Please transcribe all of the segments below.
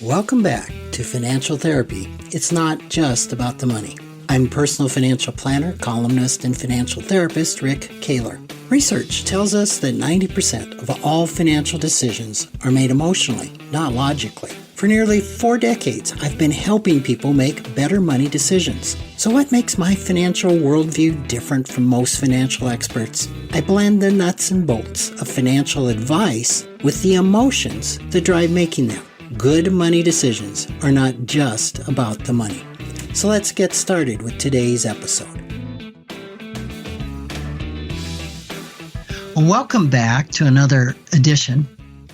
Welcome back to Financial Therapy. It's not just about the money. I'm personal financial planner, columnist, and financial therapist Rick Kahler. Research tells us that 90% of all financial decisions are made emotionally, not logically. For nearly 4 decades, I've been helping people make better money decisions. So what makes my financial worldview different from most financial experts? I blend the nuts and bolts of financial advice with the emotions that drive making them. Good money decisions are not just about the money. So let's get started with today's episode. Welcome back to another edition.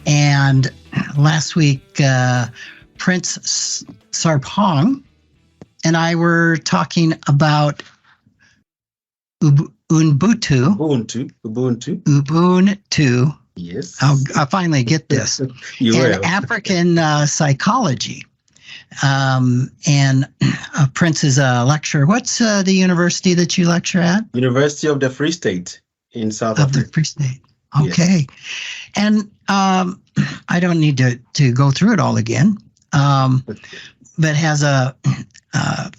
And last week, Prince Sarpong and I were talking about Ubuntu. Yes. I'll finally get this. And African psychology. And Prince is a lecturer. What's the university that you lecture at? University of the Free State in South Africa. Of the Free State. Okay. Yes. And I don't need to go through it all again, but has a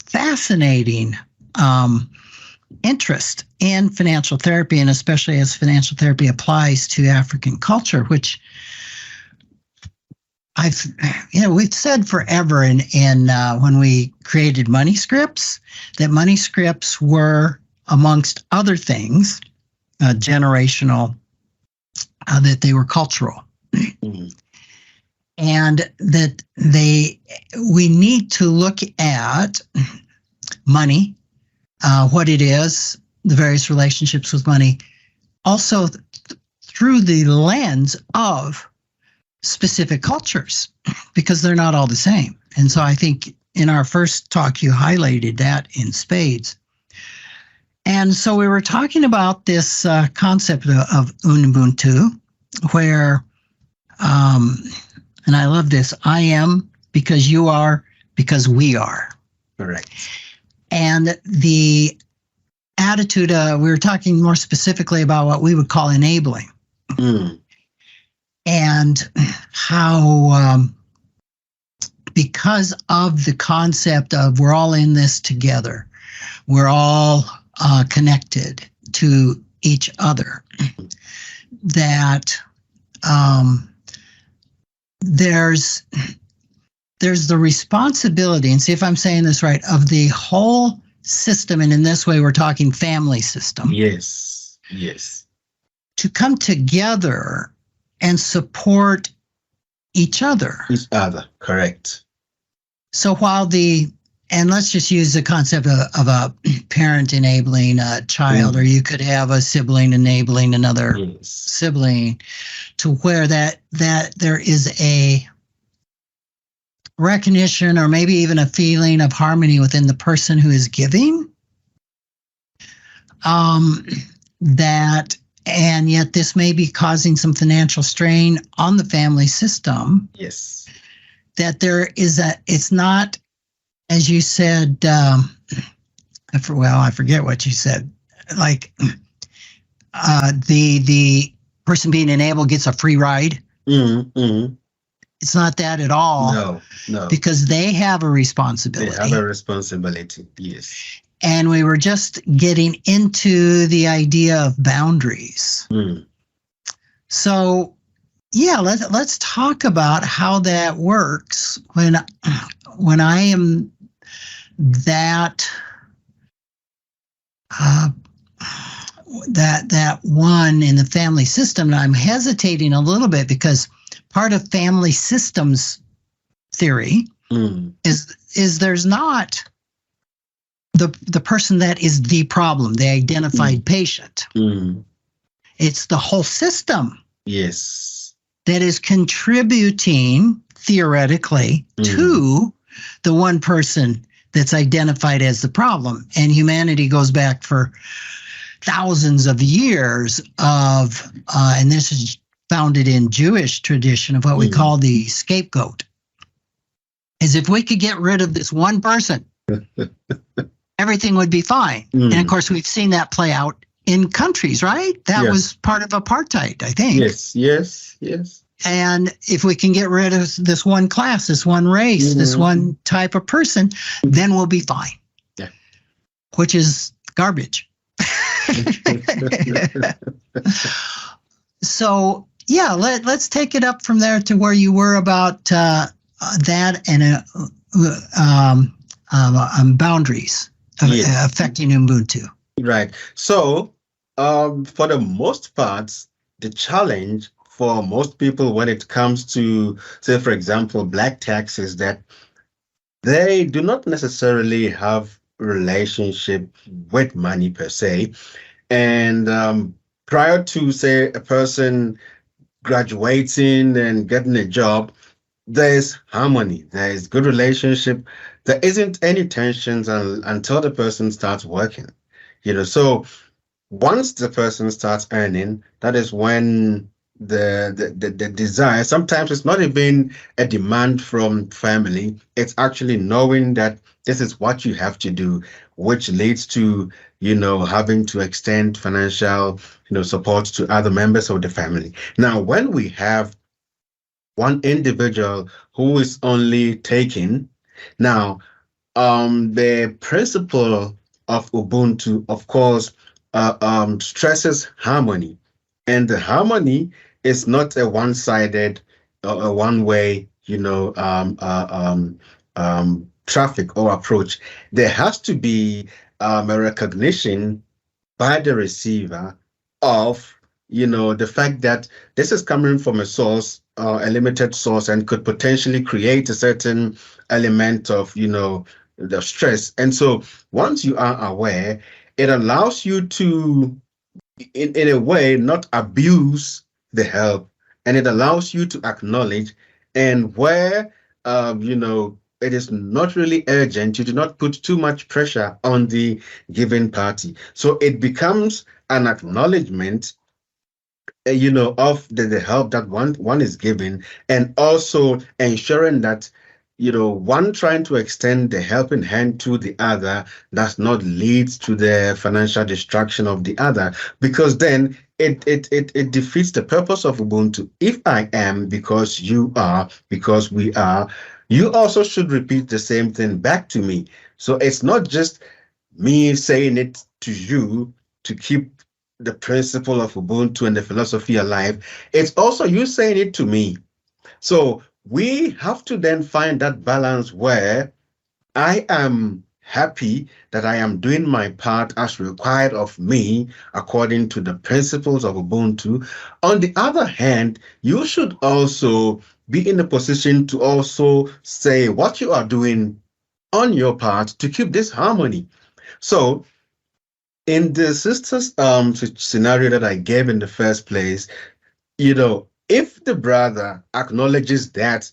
fascinating interest in financial therapy, and especially as financial therapy applies to African culture, which we've said forever in when we created money scripts, that money scripts were, amongst other things, generational, that they were cultural. Mm-hmm. And that we need to look at money, what it is, the various relationships with money, also through the lens of specific cultures, because they're not all the same. And so I think in our first talk, you highlighted that in spades. And so we were talking about this concept of Ubuntu, where, and I love this, I am because you are because we are. Correct. And the attitude, we were talking more specifically about what we would call enabling. Mm. And how, because of the concept of we're all in this together, we're all connected to each other, that there's the responsibility, and see if I'm saying this right, of the whole system, and in this way we're talking family system. Yes. To come together and support each other. Correct. So while and let's just use the concept of a parent enabling a child, or you could have a sibling enabling another sibling, to where that there is a recognition or maybe even a feeling of harmony within the person who is giving. And yet this may be causing some financial strain on the family system. Yes. That there is it's not, as you said, I forget what you said, like the person being enabled gets a free ride. Mm-hmm. Mm-hmm. It's not that at all. No. Because they have a responsibility. Yes. And we were just getting into the idea of boundaries. Mm. So, yeah, let's talk about how that works when I am that one in the family system. And I'm hesitating a little bit because part of family systems theory is there's not the person that is the problem, the identified patient. It's the whole system. Yes. That is contributing theoretically to the one person that's identified as the problem. And humanity goes back for thousands of years of, and this is founded in Jewish tradition, of what we call the scapegoat. Is if we could get rid of this one person, everything would be fine. And of course, we've seen that play out in countries, right? That was part of apartheid, I think. Yes. And if we can get rid of this one class, this one race, this one type of person, then we'll be fine. Yeah. Which is garbage. So, yeah, let's take it up from there to where you were about that and boundaries affecting Ubuntu. Right. So, for the most part, the challenge for most people when it comes to, say, for example, black tax is that they do not necessarily have relationship with money per se. And prior to, say, a person graduating and getting a job, there is harmony, there is good relationship, there isn't any tensions until the person starts working. So once the person starts earning, that is when the desire, sometimes it's not even a demand from family, it's actually knowing that this is what you have to do, which leads to having to extend financial support to other members of the family. Now when we have one individual who is only taking, now the principle of Ubuntu, of course, stresses harmony, and the harmony is not a one-sided, a one-way, traffic or approach. There has to be a recognition by the receiver of, the fact that this is coming from a source, a limited source, and could potentially create a certain element of, the stress. And so once you are aware, it allows you to, in a way, not abuse the help, and it allows you to acknowledge, and where, it is not really urgent, you do not put too much pressure on the given party. So it becomes an acknowledgement, of the help that one is giving, and also ensuring that, one trying to extend the helping hand to the other does not lead to the financial destruction of the other, because then it defeats the purpose of Ubuntu. If I am, because you are, because we are, you also should repeat the same thing back to me. So it's not just me saying it to you to keep the principle of Ubuntu and the philosophy alive. It's also you saying it to me. So we have to then find that balance where I am happy that I am doing my part as required of me according to the principles of Ubuntu. On the other hand, you should also be in a position to also say what you are doing on your part to keep this harmony. So in the sisters scenario that I gave in the first place, if the brother acknowledges that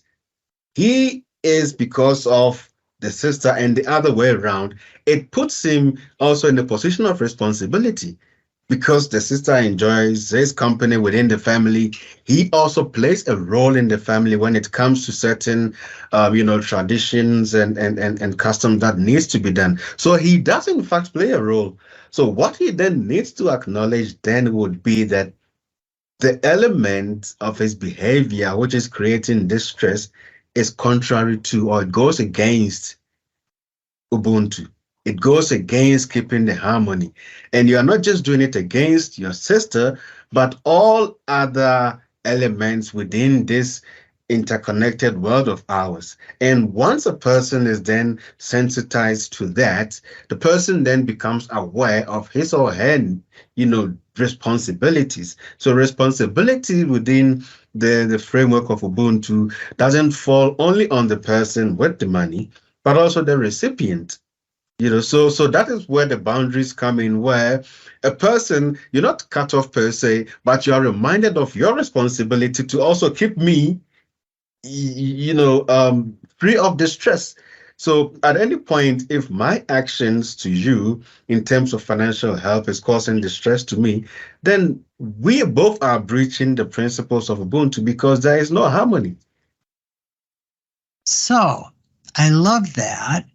he is because of the sister and the other way around, it puts him also in a position of responsibility, because the sister enjoys his company within the family. He also plays a role in the family when it comes to certain, traditions and customs that needs to be done. So he does in fact play a role. So what he then needs to acknowledge then would be that the element of his behavior, which is creating this stress, is contrary to, or it goes against Ubuntu. It goes against keeping the harmony. And you are not just doing it against your sister, but all other elements within this interconnected world of ours. And once a person is then sensitized to that, the person then becomes aware of his or her, responsibilities. So responsibility within the framework of Ubuntu doesn't fall only on the person with the money, but also the recipient. So that is where the boundaries come in, where a person, you're not cut off per se, but you are reminded of your responsibility to also keep me, free of distress. So at any point, if my actions to you in terms of financial help is causing distress to me, then we both are breaching the principles of Ubuntu, because there is no harmony. So I love that.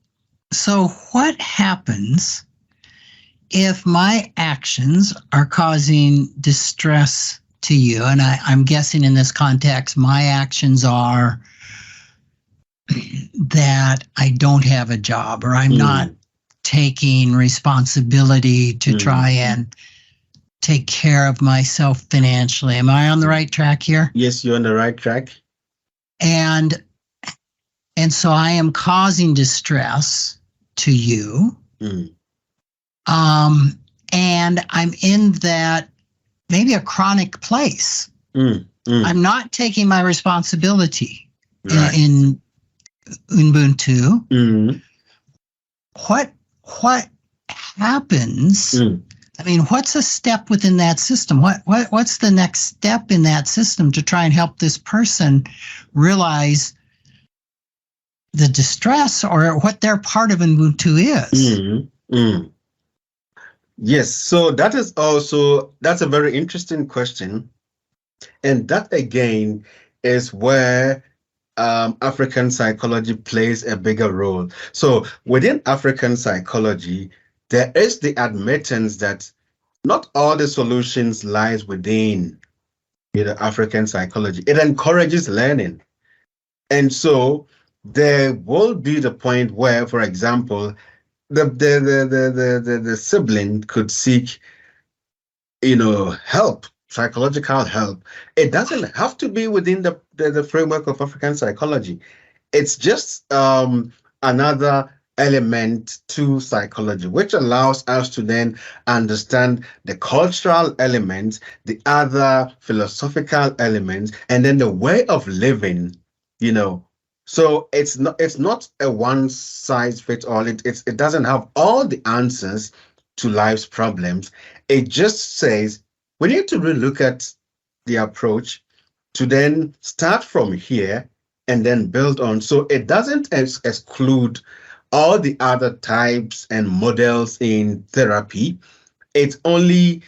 So what happens if my actions are causing distress to you, and I'm guessing in this context, my actions are that I don't have a job, or I'm not taking responsibility to try and take care of myself financially. Am I on the right track here? Yes, you're on the right track. And so I am causing distress to you. And I'm in that maybe a chronic place. I'm not taking my responsibility in Ubuntu. What happens? I mean, what's a step within that system? What's the next step in that system to try and help this person realize the distress or what their part of Ubuntu is? Yes, so that's a very interesting question. And that again is where African psychology plays a bigger role. So within African psychology, there is the admittance that not all the solutions lies within African psychology. It encourages learning. And so there will be the point where, for example, the sibling could seek, help, psychological help. It doesn't have to be within the framework of African psychology. It's just another element to psychology, which allows us to then understand the cultural elements, the other philosophical elements, and then the way of living, So it's not a one size fits all. It doesn't have all the answers to life's problems. It just says we need to really look at the approach to then start from here and then build on. So it doesn't exclude all the other types and models in therapy. It only,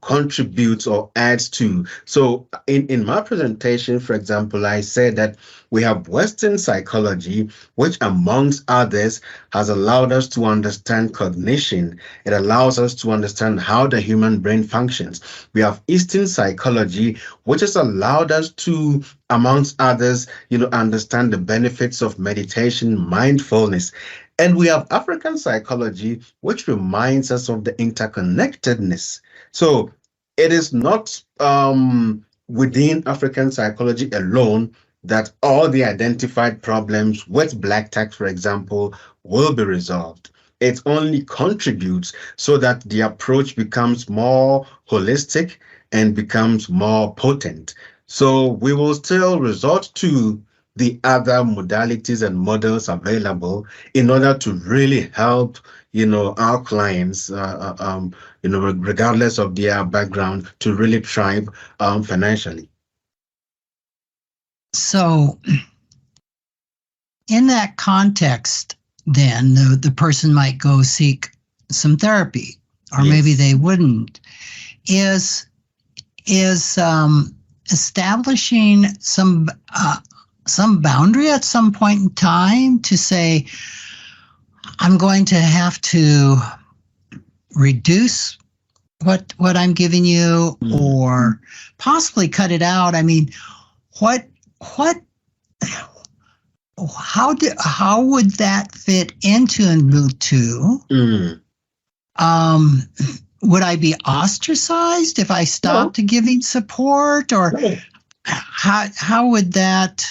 contributes or adds to. So in my presentation, for example, I said that we have Western psychology, which amongst others has allowed us to understand cognition. It allows us to understand how the human brain functions. We have Eastern psychology, which has allowed us to, amongst others, understand the benefits of meditation, mindfulness. And we have African psychology, which reminds us of the interconnectedness. So it is not within African psychology alone that all the identified problems with black tax, for example, will be resolved. It only contributes so that the approach becomes more holistic and becomes more potent. So we will still resort to the other modalities and models available in order to really help, our clients, regardless of their background, to really thrive financially. So in that context, then the person might go seek some therapy, or maybe they wouldn't. Is establishing some boundary at some point in time to say, I'm going to have to reduce what I'm giving you, or possibly cut it out. I mean, how would that fit into Ubuntu? Would I be ostracized if I stopped giving support, or how would that?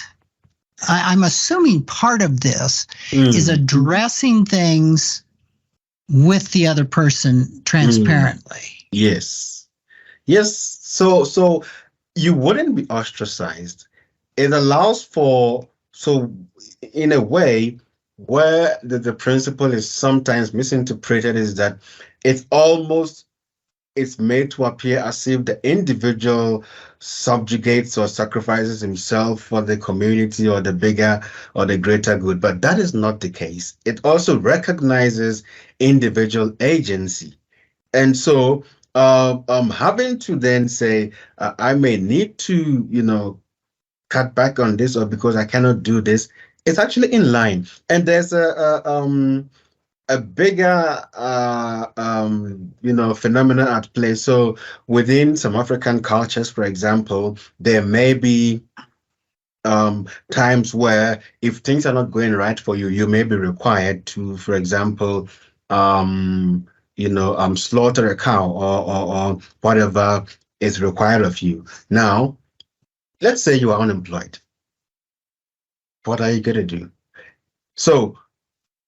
I'm assuming part of this is addressing things with the other person transparently. Yes. So you wouldn't be ostracized. It allows for, so in a way, where the principle is sometimes misinterpreted is that it's made to appear as if the individual subjugates or sacrifices himself for the community or the bigger or the greater good. But that is not the case. It also recognizes individual agency. And so having to then say, I may need to, cut back on this, or because I cannot do this, it's actually in line. And there's a a bigger phenomenon at play. So within some African cultures, for example, there may be times where if things are not going right for you, you may be required to, for example, slaughter a cow or whatever is required of you. Now, let's say you are unemployed. What are you going to do? So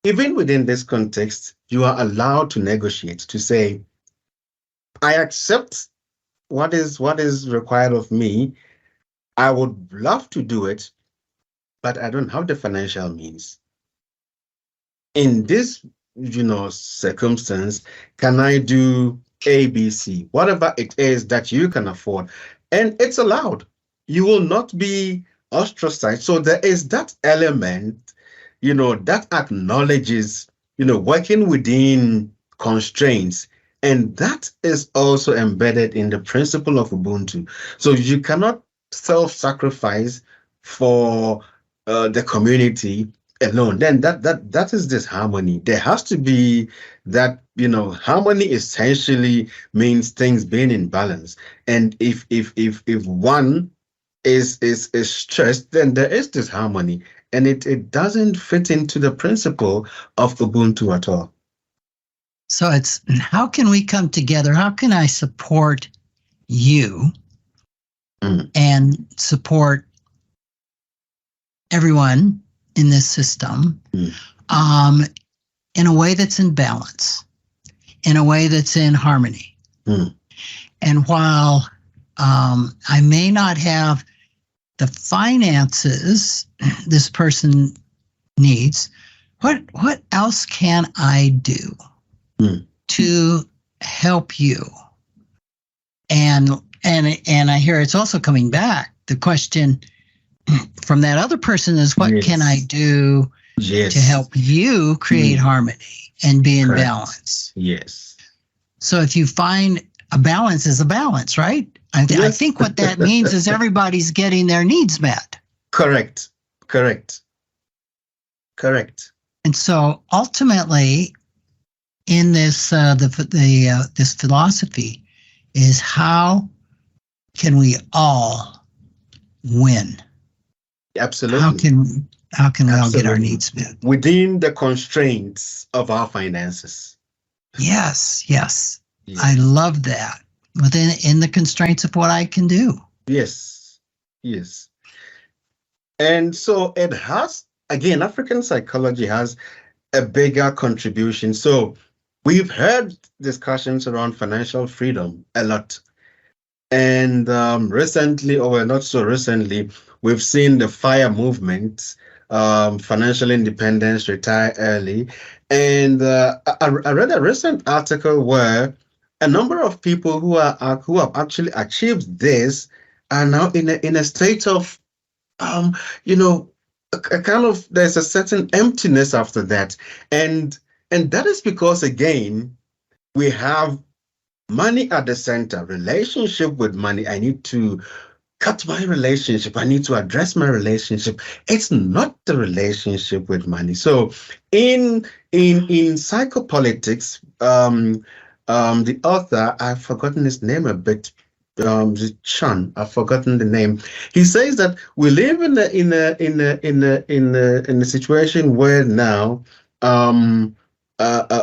even within this context, you are allowed to negotiate, to say, I accept what is required of me. I would love to do it, but I don't have the financial means. In this, circumstance, can I do ABC, whatever it is that you can afford? And it's allowed. You will not be ostracized. So there is that element, that acknowledges, working within constraints. And that is also embedded in the principle of Ubuntu. So you cannot self-sacrifice for the community alone. Then that is this harmony. There has to be that, harmony essentially means things being in balance. And if one is stressed, then there is this harmony. And it doesn't fit into the principle of Ubuntu at all. So it's, how can we come together? How can I support you and support everyone in this system in a way that's in balance, in a way that's in harmony? And while I may not have the finances this person needs, what else can I do to help you? And I hear it's also coming back. The question from that other person is, what can I do to help you create harmony and be in balance? Yes. So if you find a balance is a balance, right? I think what that means is everybody's getting their needs met. Correct. And so ultimately, in this this philosophy, is how can we all win? Absolutely. How can we all get our needs met within the constraints of our finances? Yes. I love that. In the constraints of what I can do. Yes. And so it has, again, African psychology has a bigger contribution. So we've heard discussions around financial freedom a lot. And recently, or not so recently, we've seen the FIRE movement, financial independence, retire early. And I read a recent article where a number of people who have actually achieved this are now in a state of, a kind of, there's a certain emptiness after that. And that is because, again, we have money at the center, relationship with money. I need to cut my relationship. I need to address my relationship. It's not the relationship with money. So in psychopolitics, the author, I've forgotten his name a bit, Chan, I've forgotten the name. He says that we live in a situation where now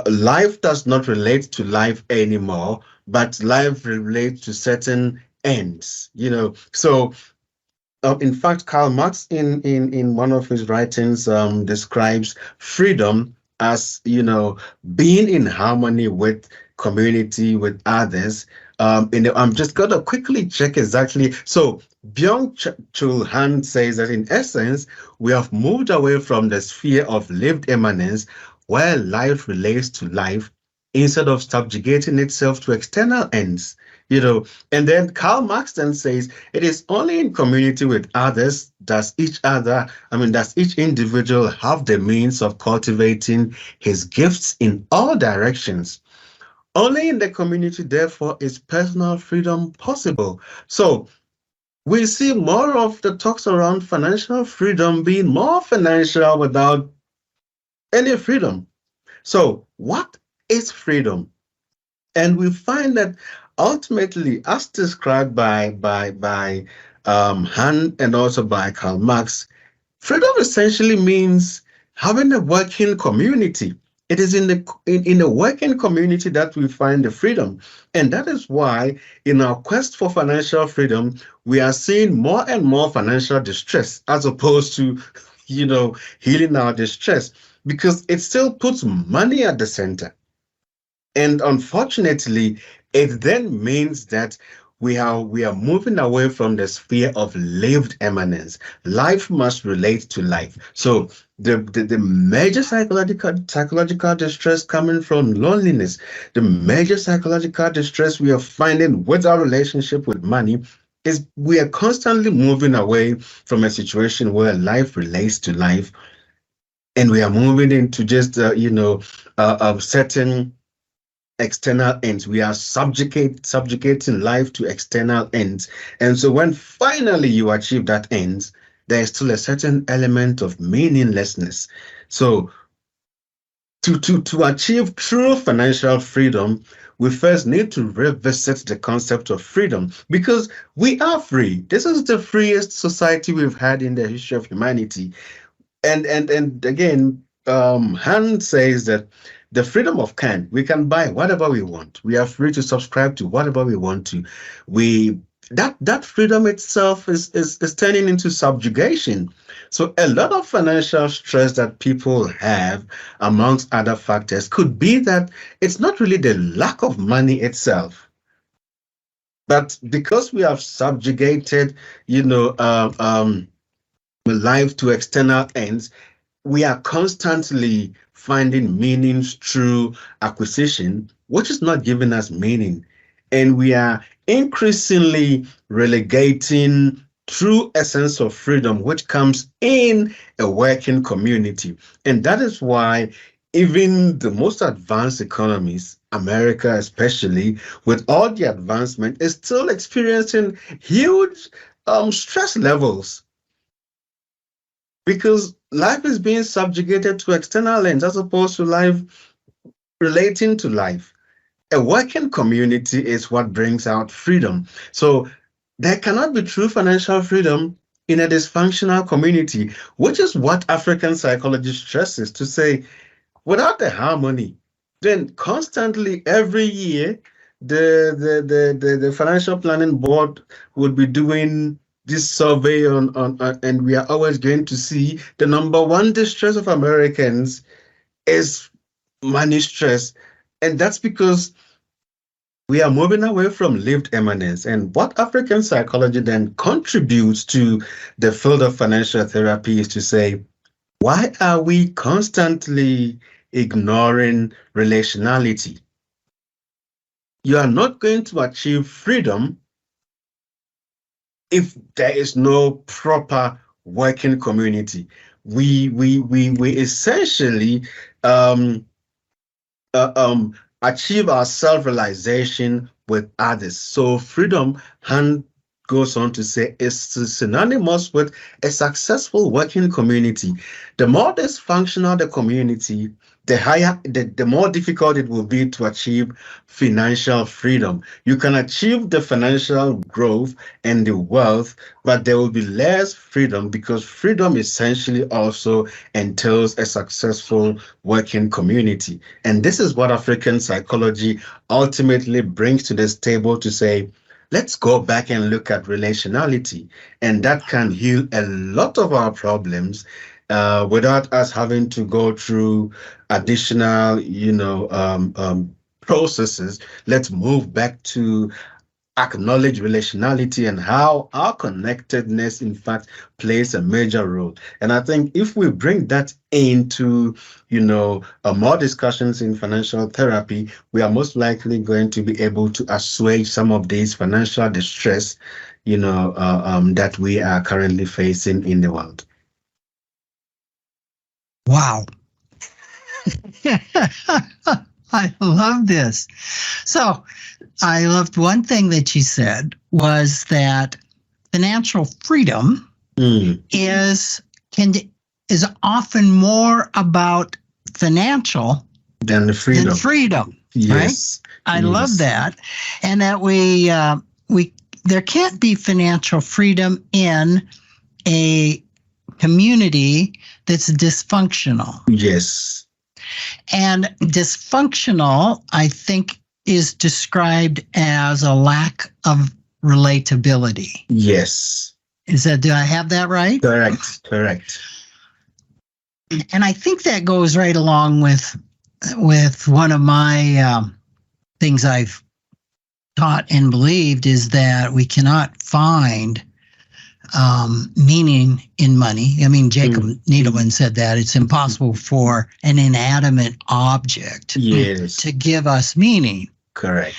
life does not relate to life anymore, but life relates to certain ends. So in fact, Karl Marx in one of his writings describes freedom as being in harmony with community, with others. I'm just gonna quickly check exactly. So Byung-Chul Han says that in essence, we have moved away from the sphere of lived immanence, where life relates to life, instead of subjugating itself to external ends. And then Karl Marx then says it is only in community with others does each individual have the means of cultivating his gifts in all directions. Only in the community, therefore, is personal freedom possible. So we see more of the talks around financial freedom being more financial without any freedom. So, what is freedom? And we find that ultimately, as described by Han and also by Karl Marx, freedom essentially means having a working community. It is in the working community that we find the freedom. And that is why in our quest for financial freedom, we are seeing more and more financial distress as opposed to, healing our distress, because it still puts money at the center. And unfortunately, it then means that we are moving away from the sphere of lived eminence. Life must relate to life. So the major psychological distress coming from loneliness, the major psychological distress we are finding with our relationship with money is we are constantly moving away from a situation where life relates to life, and we are moving into just certain external ends. We are subjugating life to external ends. And so when finally you achieve that end, there is still a certain element of meaninglessness. So to achieve true financial freedom, we first need to revisit the concept of freedom, because we are free. This is the freest society we've had in the history of humanity. And again, Han says that the freedom of we can buy whatever we want. We are free to subscribe to whatever we want to. We that freedom itself is turning into subjugation. So a lot of financial stress that people have, amongst other factors, could be that it's not really the lack of money itself, but because we have subjugated, life to external ends, we are constantly finding meanings through acquisition, which is not giving us meaning. And we are increasingly relegating true essence of freedom, which comes in a working community. And that is why even the most advanced economies, America especially, with all the advancement, is still experiencing huge stress levels, because life is being subjugated to external ends as opposed to life relating to life. A working community is what brings out freedom. So there cannot be true financial freedom in a dysfunctional community, which is what African psychology stresses, to say without the harmony, then constantly every year the financial planning board would be doing this survey on and we are always going to see the number one distress of Americans is money stress. And that's because we are moving away from lived eminence. And what African psychology then contributes to the field of financial therapy is to say, why are we constantly ignoring relationality? You are not going to achieve freedom if there is no proper working community. We essentially um, achieve our self-realization with others. So freedom, Han goes on to say, is synonymous with a successful working community. The more dysfunctional the community, the more difficult it will be to achieve financial freedom. You can achieve the financial growth and the wealth, but there will be less freedom, because freedom essentially also entails a successful working community. And this is what African psychology ultimately brings to this table, to say, let's go back and look at relationality, and that can heal a lot of our problems without us having to go through additional, processes. Let's move back to acknowledge relationality and how our connectedness, in fact, plays a major role. And I think if we bring that into, more discussions in financial therapy, we are most likely going to be able to assuage some of these financial distress, that we are currently facing in the world. Wow. I love this. So I loved one thing that you said was that financial freedom is often more about financial Then the freedom. than freedom. Yes. Right? I Yes. love that. And that there can't be financial freedom in a community that's dysfunctional. Yes. And dysfunctional, I think, is described as a lack of relatability. Yes. Do I have that right? Correct. And I think that goes right along with one of my things I've taught and believed is that we cannot find meaning in money. I mean, Jacob Needleman said that it's impossible for an inanimate object to give us meaning. Correct.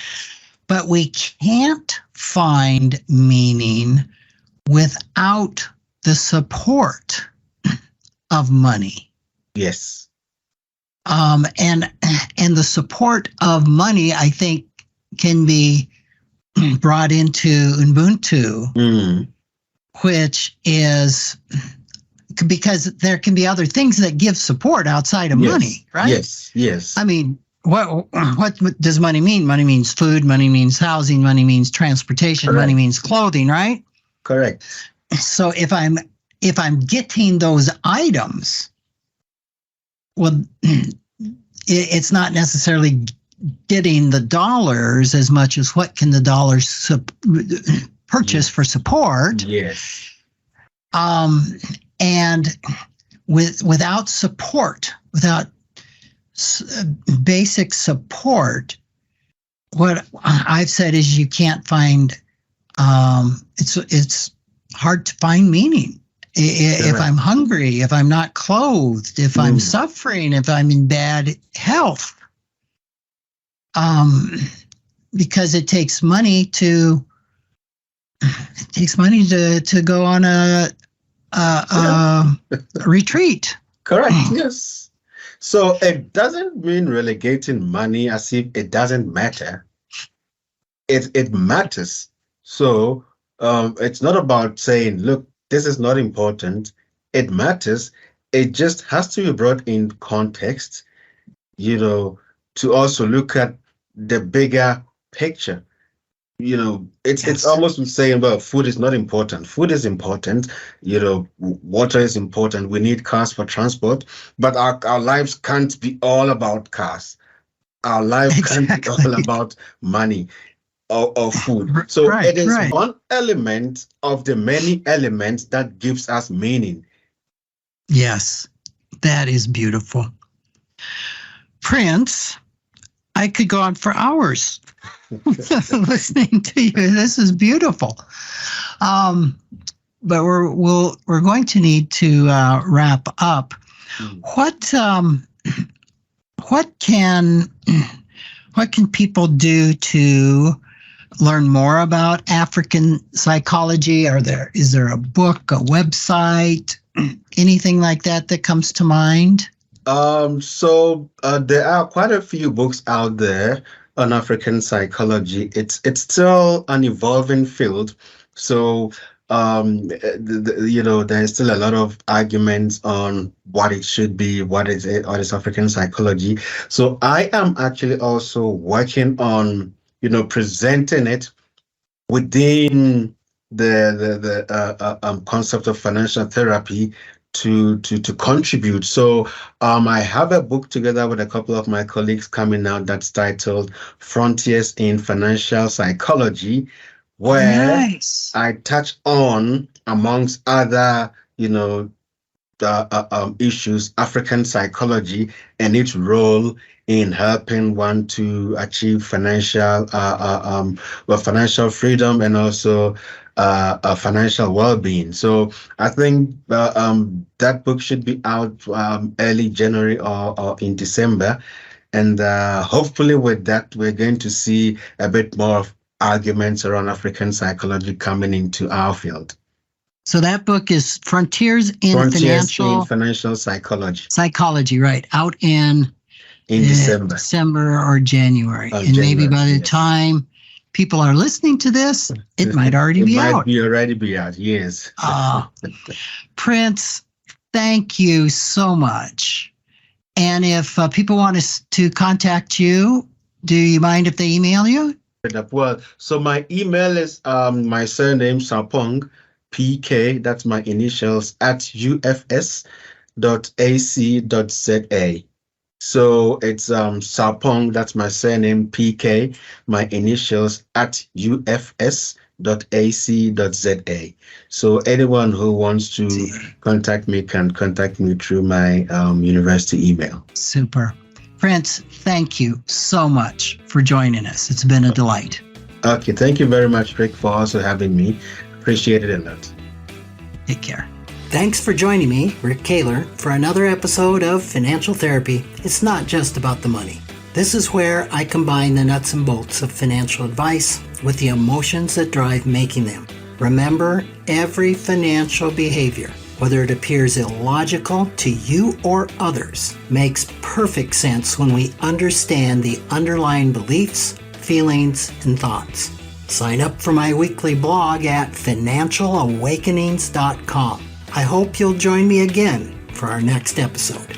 But we can't find meaning without the support of money. Yes. And the support of money, I think, can be brought into Ubuntu, which is because there can be other things that give support outside of money, right? Yes. I mean, what does money mean? Money means food. Money means housing. Money means transportation. Correct. Money means clothing, right? Correct. So if I'm getting those items, well, it's not necessarily getting the dollars as much as what can the dollars purchase for support. Yes. And without support, without basic support, what I've said is you can't find. It's hard to find meaning. If I'm hungry, if I'm not clothed, if I'm suffering, if I'm in bad health, because it takes money to go on a retreat. Correct. Yes. So it doesn't mean relegating money as if it doesn't matter. It matters. So it's not about saying, look, this is not important. It matters. It just has to be brought in context, to also look at the bigger picture. It's almost saying, well, food is not important. Food is important. Water is important. We need cars for transport, but our lives can't be all about cars. Our life can't be all about money or food. So it is one element of the many elements that gives us meaning. Yes, that is beautiful. Prince, I could go on for hours listening to you. This is beautiful. But we're going to need to wrap up. What can people do to learn more about African psychology? Is there a book, a website, anything like that comes to mind? So there are quite a few books out there on African psychology. It's still an evolving field. So there's still a lot of arguments on what it should be, what is African psychology. So I am actually also working on presenting it within the concept of financial therapy to contribute. So I have a book together with a couple of my colleagues coming out that's titled Frontiers in Financial Psychology, where I touch on, amongst other issues, African psychology and its role in helping one to achieve financial freedom and also financial well-being. So I think that book should be out early January or in December, and hopefully with that we're going to see a bit more of arguments around African psychology coming into our field. So that book is Frontiers in Financial Psychology. Psychology, right? Out in December or January. Maybe by the time people are listening to this, it might already be out. It might already be out, yes. Prince, thank you so much. And if people want to contact you, do you mind if they email you? Well, so my email is my surname, Sarpong, PK, that's my initials, at ufs.ac.za. So it's Sarpong, that's my surname, PK, my initials, at ufs.ac.za. So anyone who wants to contact me can contact me through my university email. Super. Prince, thank you so much for joining us. It's been a delight. Okay, thank you very much, Rick, for also having me. Appreciate it a lot. Take care. Thanks for joining me, Rick Kahler, for another episode of Financial Therapy. It's not just about the money. This is where I combine the nuts and bolts of financial advice with the emotions that drive making them. Remember, every financial behavior, whether it appears illogical to you or others, makes perfect sense when we understand the underlying beliefs, feelings, and thoughts. Sign up for my weekly blog at financialawakenings.com. I hope you'll join me again for our next episode.